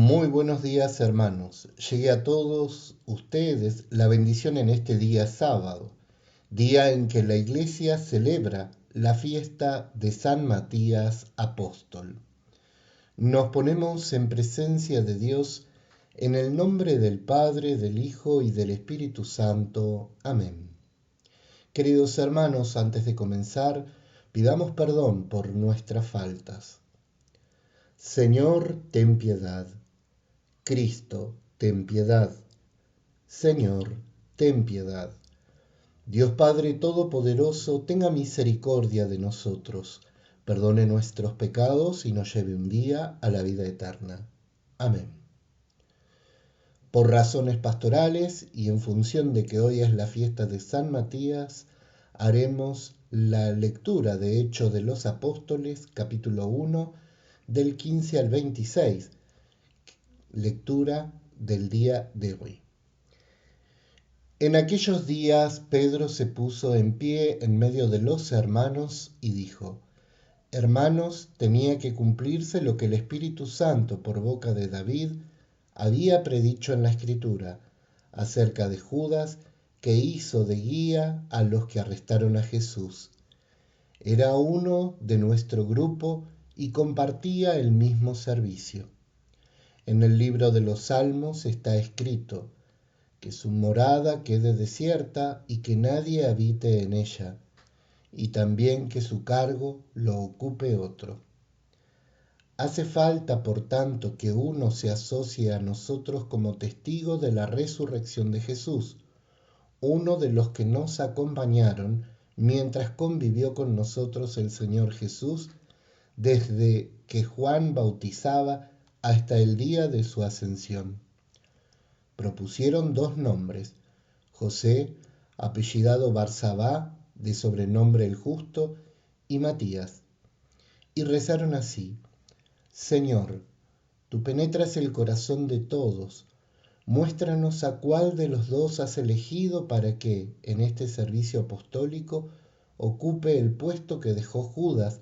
Muy buenos días, hermanos. Llegue a todos ustedes la bendición en este día sábado, día en que la Iglesia celebra la fiesta de San Matías Apóstol. Nos ponemos en presencia de Dios en el nombre del Padre, del Hijo y del Espíritu Santo. Amén. Queridos hermanos, antes de comenzar, pidamos perdón por nuestras faltas. Señor, ten piedad. Cristo, ten piedad. Señor, ten piedad. Dios Padre Todopoderoso, tenga misericordia de nosotros, perdone nuestros pecados y nos lleve un día a la vida eterna. Amén. Por razones pastorales y en función de que hoy es la fiesta de San Matías, haremos la lectura de Hechos de los Apóstoles, capítulo 1, del 15 al 26, lectura del día de hoy. En aquellos días Pedro se puso en pie en medio de los hermanos y dijo: Hermanos, tenía que cumplirse lo que el Espíritu Santo por boca de David había predicho en la Escritura acerca de Judas, que hizo de guía a los que arrestaron a Jesús. Era uno de nuestro grupo y compartía el mismo servicio. En el libro de los Salmos está escrito: que su morada quede desierta y que nadie habite en ella, y también que su cargo lo ocupe otro. Hace falta, por tanto, que uno se asocie a nosotros como testigo de la resurrección de Jesús, uno de los que nos acompañaron mientras convivió con nosotros el Señor Jesús, desde que Juan bautizaba hasta el día de su ascensión. Propusieron dos nombres: José, apellidado Barsabá, de sobrenombre el Justo, y Matías, y rezaron así: Señor, tú penetras el corazón de todos, muéstranos a cuál de los dos has elegido para que, en este servicio apostólico, ocupe el puesto que dejó Judas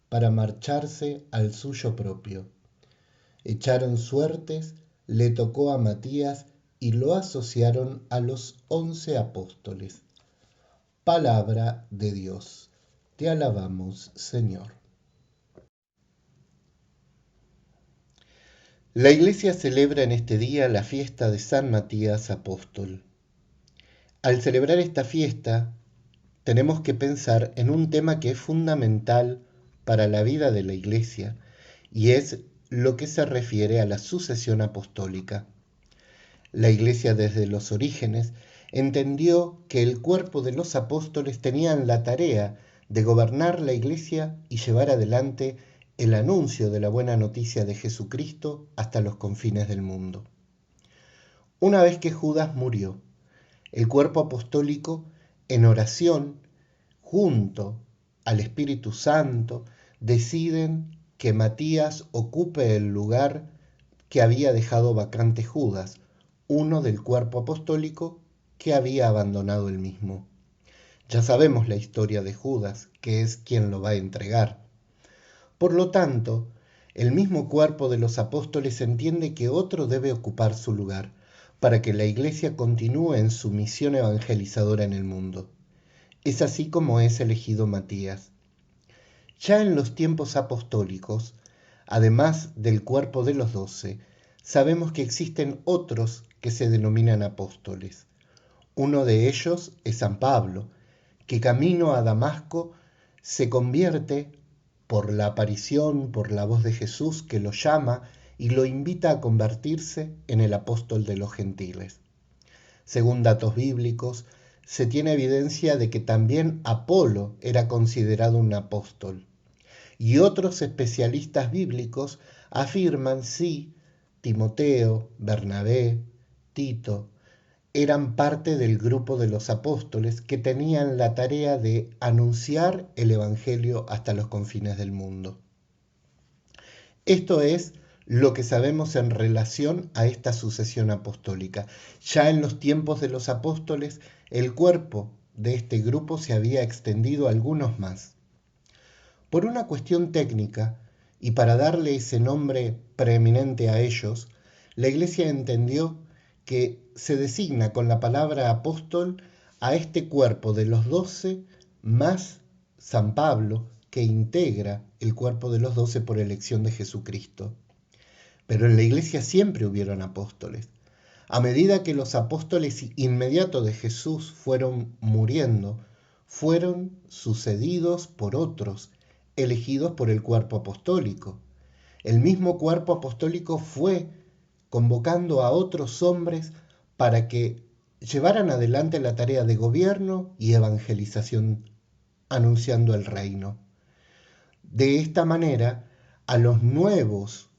para marcharse al suyo propio. Echaron suertes, le tocó a Matías y lo asociaron a los 11 apóstoles. Palabra de Dios. Te alabamos, Señor. La Iglesia celebra en este día la fiesta de San Matías Apóstol. Al celebrar esta fiesta, tenemos que pensar en un tema que es fundamental para la vida de la Iglesia, y es lo que se refiere a la sucesión apostólica. La Iglesia desde los orígenes entendió que el cuerpo de los apóstoles tenían la tarea de gobernar la Iglesia y llevar adelante el anuncio de la buena noticia de Jesucristo hasta los confines del mundo. Una vez que Judas murió, el cuerpo apostólico, en oración, junto al Espíritu Santo, deciden que Matías ocupe el lugar que había dejado vacante Judas, uno del cuerpo apostólico que había abandonado el mismo. Ya sabemos la historia de Judas, que es quien lo va a entregar. Por lo tanto, el mismo cuerpo de los apóstoles entiende que otro debe ocupar su lugar, para que la Iglesia continúe en su misión evangelizadora en el mundo. Es así como es elegido Matías. Ya en los tiempos apostólicos, además del cuerpo de los 12, sabemos que existen otros que se denominan apóstoles. Uno de ellos es San Pablo, que camino a Damasco se convierte por la aparición, por la voz de Jesús que lo llama y lo invita a convertirse en el apóstol de los gentiles. Según datos bíblicos, se tiene evidencia de que también Apolo era considerado un apóstol. Y otros especialistas bíblicos afirman si Timoteo, Bernabé, Tito eran parte del grupo de los apóstoles que tenían la tarea de anunciar el Evangelio hasta los confines del mundo. Esto es lo que sabemos en relación a esta sucesión apostólica. Ya en los tiempos de los apóstoles, el cuerpo de este grupo se había extendido a algunos más. Por una cuestión técnica, y para darle ese nombre preeminente a ellos, la Iglesia entendió que se designa con la palabra apóstol a este cuerpo de los 12 más San Pablo, que integra el cuerpo de los 12 por elección de Jesucristo. Pero en la Iglesia siempre hubieron apóstoles. A medida que los apóstoles inmediatos de Jesús fueron muriendo, fueron sucedidos por otros, elegidos por el cuerpo apostólico. El mismo cuerpo apostólico fue convocando a otros hombres para que llevaran adelante la tarea de gobierno y evangelización, anunciando el reino. De esta manera, a los nuevos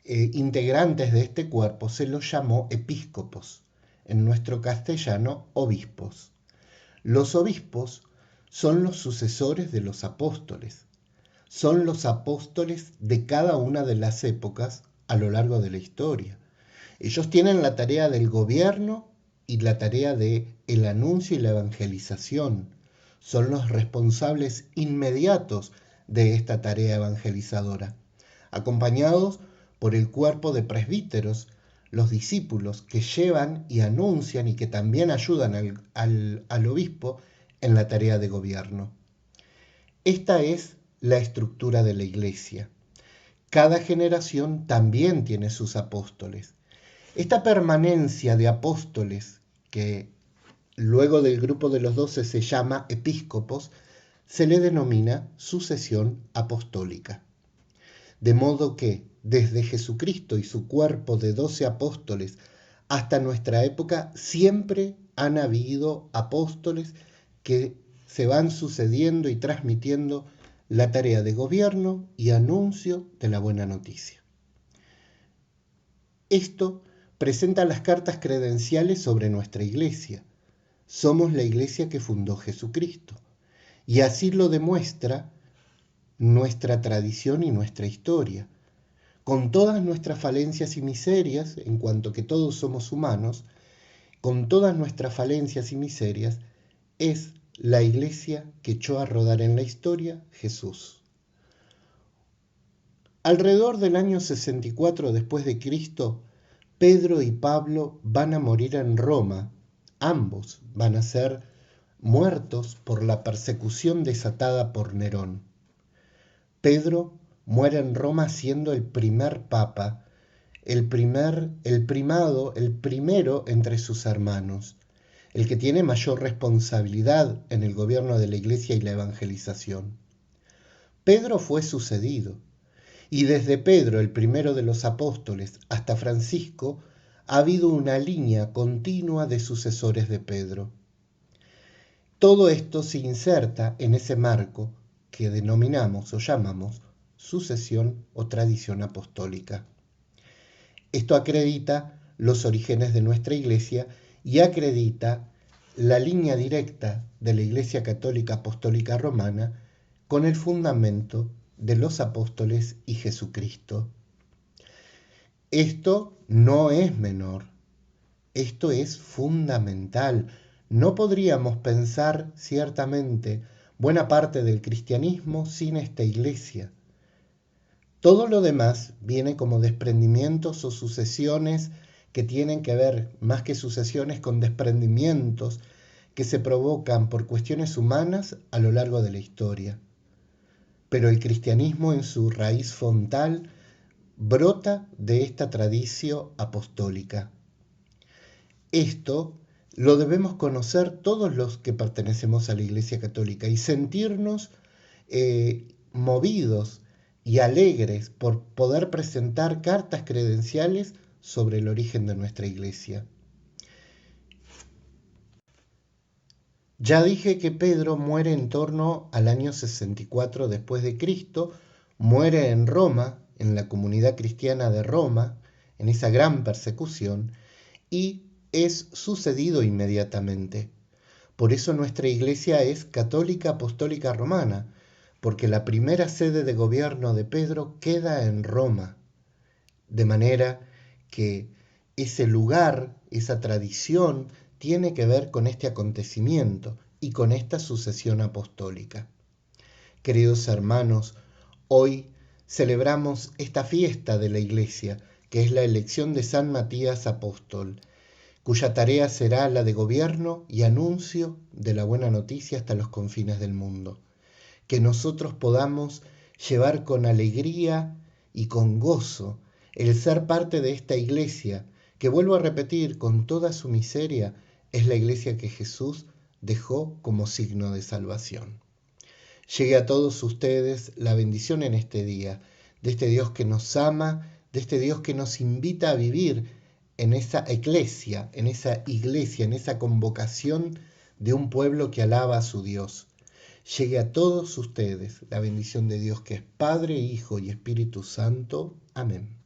integrantes de este cuerpo se los llamó episcopos, en nuestro castellano obispos. Los obispos son los sucesores de los apóstoles, son los apóstoles de cada una de las épocas a lo largo de la historia. Ellos tienen la tarea del gobierno y la tarea del anuncio y la evangelización. Son los responsables inmediatos de esta tarea evangelizadora, acompañados por el cuerpo de presbíteros, los discípulos que llevan y anuncian y que también ayudan al obispo en la tarea de gobierno. Esta es la estructura de la Iglesia. Cada generación también tiene sus apóstoles. Esta permanencia de apóstoles, que luego del grupo de los 12 se llama episcopos, se le denomina sucesión apostólica. De modo que, desde Jesucristo y su cuerpo de 12 apóstoles hasta nuestra época, siempre han habido apóstoles que se van sucediendo y transmitiendo la tarea de gobierno y anuncio de la buena noticia. Esto presenta las cartas credenciales sobre nuestra Iglesia. Somos la Iglesia que fundó Jesucristo, y así lo demuestra nuestra tradición y nuestra historia. Con todas nuestras falencias y miserias, en cuanto que todos somos humanos, con todas nuestras falencias y miserias, es la Iglesia que echó a rodar en la historia Jesús. Alrededor del año 64 después de Cristo, Pedro y Pablo van a morir en Roma. Ambos van a ser muertos por la persecución desatada por Nerón. Pedro muere en Roma siendo el primer papa, el primero entre sus hermanos, el que tiene mayor responsabilidad en el gobierno de la Iglesia y la evangelización. Pedro fue sucedido, y desde Pedro, el primero de los apóstoles, hasta Francisco, ha habido una línea continua de sucesores de Pedro. Todo esto se inserta en ese marco que denominamos o llamamos sucesión o tradición apostólica. Esto acredita los orígenes de nuestra Iglesia y acredita la línea directa de la Iglesia Católica Apostólica Romana con el fundamento de los apóstoles y Jesucristo. Esto no es menor, esto es fundamental. No podríamos pensar ciertamente buena parte del cristianismo sin esta Iglesia. Todo lo demás viene como desprendimientos o sucesiones que tienen que ver, más que sucesiones, con desprendimientos que se provocan por cuestiones humanas a lo largo de la historia. Pero el cristianismo en su raíz frontal brota de esta tradición apostólica. Esto lo debemos conocer todos los que pertenecemos a la Iglesia Católica y sentirnos movidos y alegres por poder presentar cartas credenciales sobre el origen de nuestra Iglesia. Ya dije que Pedro muere en torno al año 64 después de Cristo, muere en Roma, en la comunidad cristiana de Roma, en esa gran persecución, y es sucedido inmediatamente. Por eso nuestra Iglesia es católica apostólica romana, porque la primera sede de gobierno de Pedro queda en Roma, de manera que ese lugar, esa tradición, tiene que ver con este acontecimiento y con esta sucesión apostólica. Queridos hermanos, hoy celebramos esta fiesta de la Iglesia, que es la elección de San Matías Apóstol, cuya tarea será la de gobierno y anuncio de la buena noticia hasta los confines del mundo. Que nosotros podamos llevar con alegría y con gozo el ser parte de esta iglesia, que vuelvo a repetir, con toda su miseria, es la iglesia que Jesús dejó como signo de salvación. Llegue a todos ustedes la bendición en este día, de este Dios que nos ama, de este Dios que nos invita a vivir en esa eclesia, en esa convocación de un pueblo que alaba a su Dios. Llegue a todos ustedes la bendición de Dios que es Padre, Hijo y Espíritu Santo. Amén.